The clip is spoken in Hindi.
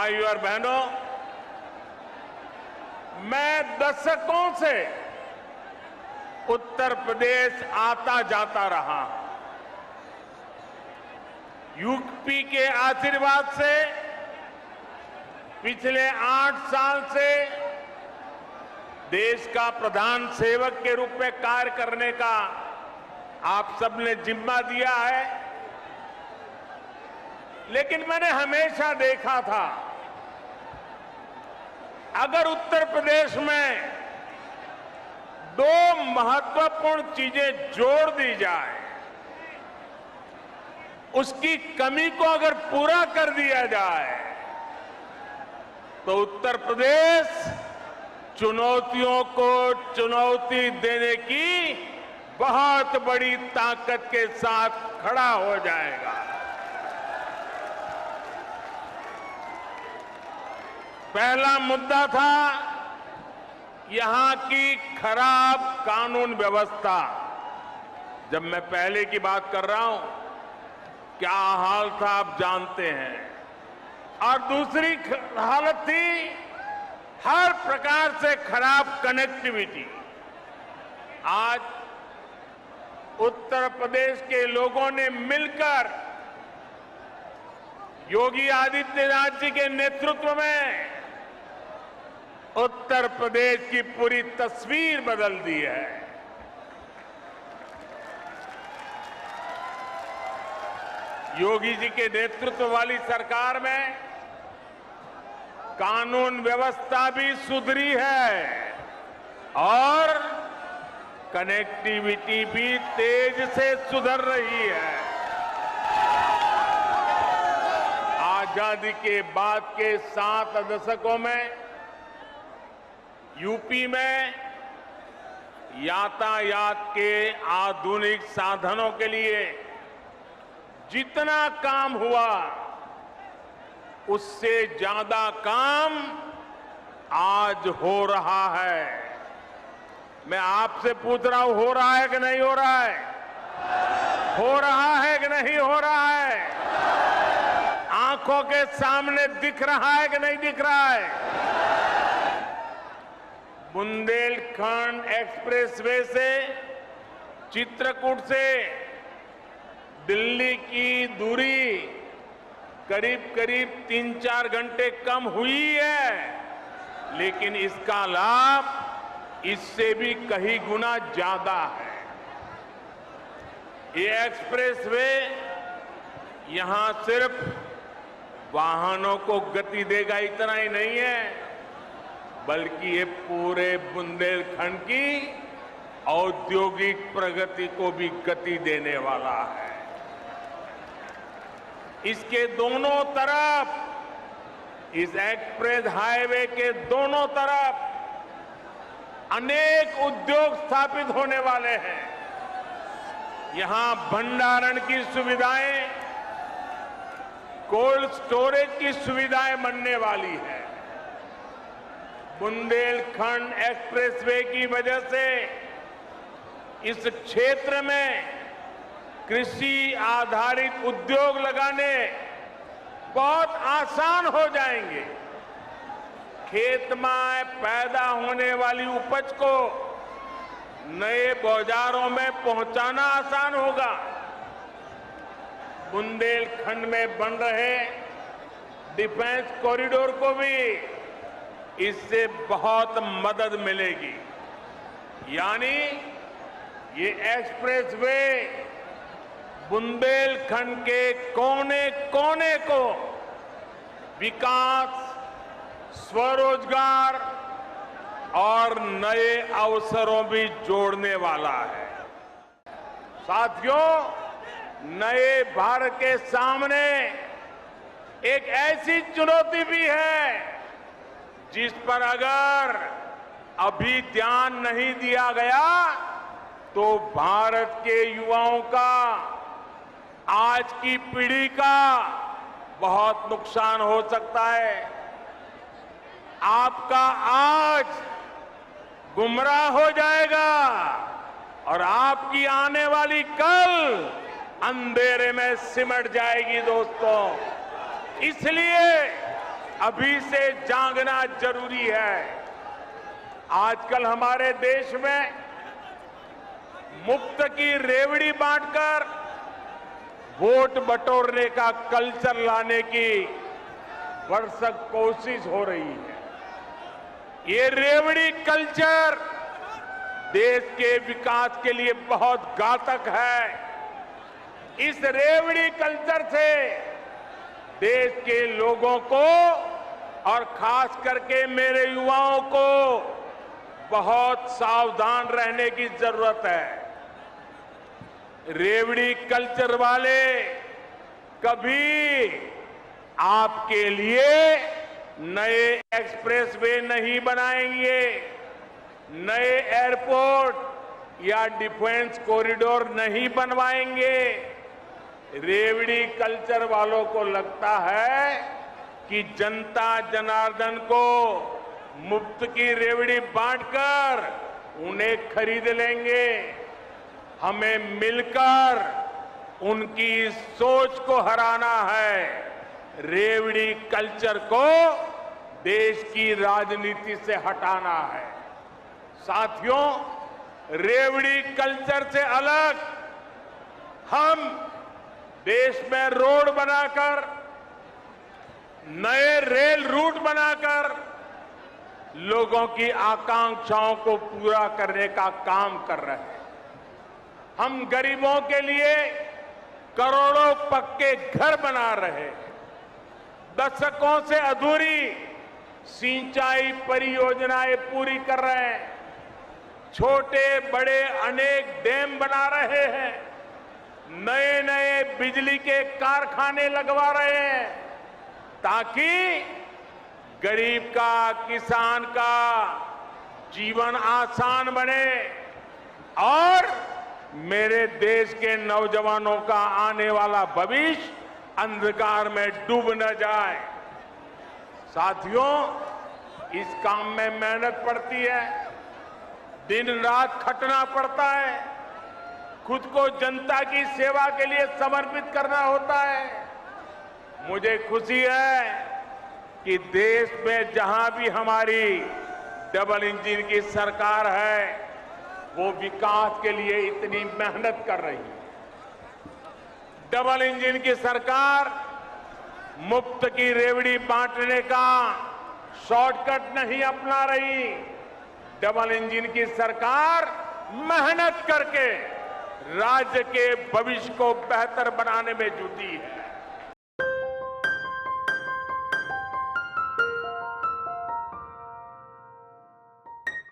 भाइयों और बहनों, मैं दशकों से उत्तर प्रदेश आता जाता रहा। यूपी के आशीर्वाद से पिछले 8 साल से देश का प्रधान सेवक के रूप में कार्य करने का आप सबने जिम्मा दिया है। लेकिन मैंने हमेशा देखा था, अगर उत्तर प्रदेश में 2 महत्वपूर्ण चीजें जोड़ दी जाए, उसकी कमी को अगर पूरा कर दिया जाए, तो उत्तर प्रदेश चुनौतियों को चुनौती देने की बहुत बड़ी ताकत के साथ खड़ा हो जाएगा। पहला मुद्दा था यहां की खराब कानून व्यवस्था। जब मैं पहले की बात कर रहा हूं, क्या हाल था आप जानते हैं। और दूसरी हालत थी हर प्रकार से खराब कनेक्टिविटी। आज उत्तर प्रदेश के लोगों ने मिलकर योगी आदित्यनाथ जी के नेतृत्व में उत्तर प्रदेश की पूरी तस्वीर बदल दी है। योगी जी के नेतृत्व वाली सरकार में कानून व्यवस्था भी सुधरी है और कनेक्टिविटी भी तेज से सुधर रही है। आजादी के बाद के 7 दशकों में यूपी में यातायात के आधुनिक साधनों के लिए जितना काम हुआ, उससे ज्यादा काम आज हो रहा है। मैं आपसे पूछ रहा हूं, हो रहा है कि नहीं हो रहा है? हो रहा है कि नहीं हो रहा है? आंखों के सामने दिख रहा है कि नहीं दिख रहा है? बुंदेलखंड एक्सप्रेसवे से चित्रकूट से दिल्ली की दूरी करीब 3-4 घंटे कम हुई है, लेकिन इसका लाभ इससे भी कई गुना ज्यादा है। ये एक्सप्रेसवे यहां सिर्फ वाहनों को गति देगा इतना ही नहीं है, बल्कि ये पूरे बुंदेलखंड की औद्योगिक प्रगति को भी गति देने वाला है। इसके दोनों तरफ, इस एक्सप्रेस हाईवे के दोनों तरफ अनेक उद्योग स्थापित होने वाले हैं। यहां भंडारण की सुविधाएं, कोल्ड स्टोरेज की सुविधाएं बनने वाली है। बुंदेलखंड एक्सप्रेसवे की वजह से इस क्षेत्र में कृषि आधारित उद्योग लगाने बहुत आसान हो जाएंगे। खेत में पैदा होने वाली उपज को नए बाजारों में पहुंचाना आसान होगा। बुंदेलखंड में बन रहे डिफेंस कॉरिडोर को भी इससे बहुत मदद मिलेगी। यानी ये एक्सप्रेसवे बुंदेलखंड के कोने कोने को विकास, स्वरोजगार और नए अवसरों भी जोड़ने वाला है। साथियों, नए भारत के सामने एक ऐसी चुनौती भी है जिस पर अगर अभी ध्यान नहीं दिया गया तो भारत के युवाओं का, आज की पीढ़ी का बहुत नुकसान हो सकता है। आपका आज गुमराह हो जाएगा और आपकी आने वाली कल अंधेरे में सिमट जाएगी। दोस्तों, इसलिए अभी से जागना जरूरी है। आजकल हमारे देश में मुफ्त की रेवड़ी बांटकर वोट बटोरने का कल्चर लाने की भरसक कोशिश हो रही है। ये रेवड़ी कल्चर देश के विकास के लिए बहुत घातक है। इस रेवड़ी कल्चर से देश के लोगों को और खास करके मेरे युवाओं को बहुत सावधान रहने की जरूरत है। रेवड़ी कल्चर वाले कभी आपके लिए नए एक्सप्रेसवे नहीं बनाएंगे, नए एयरपोर्ट या डिफेंस कॉरिडोर नहीं बनवाएंगे। रेवड़ी कल्चर वालों को लगता है कि जनता जनार्दन को मुफ्त की रेवड़ी बांटकर उन्हें खरीद लेंगे। हमें मिलकर उनकी सोच को हराना है। रेवड़ी कल्चर को देश की राजनीति से हटाना है। साथियों, रेवड़ी कल्चर से अलग हम देश में रोड बनाकर, नए रेल रूट बनाकर लोगों की आकांक्षाओं को पूरा करने का काम कर रहे हैं। हम गरीबों के लिए करोड़ों पक्के घर बना रहे हैं। दशकों से अधूरी सिंचाई परियोजनाएं पूरी कर रहे हैं। छोटे बड़े अनेक डैम बना रहे हैं। नए नए बिजली के कारखाने लगवा रहे हैं ताकि गरीब का, किसान का जीवन आसान बने और मेरे देश के नौजवानों का आने वाला भविष्य अंधकार में डूब न जाए। साथियों, इस काम में मेहनत पड़ती है, दिन रात खटना पड़ता है, खुद को जनता की सेवा के लिए समर्पित करना होता है। मुझे खुशी है कि देश में जहां भी हमारी डबल इंजन की सरकार है, वो विकास के लिए इतनी मेहनत कर रही है। डबल इंजन की सरकार मुफ्त की रेवड़ी बांटने का शॉर्टकट नहीं अपना रही। डबल इंजन की सरकार मेहनत करके राज्य के भविष्य को बेहतर बनाने में जुटी है।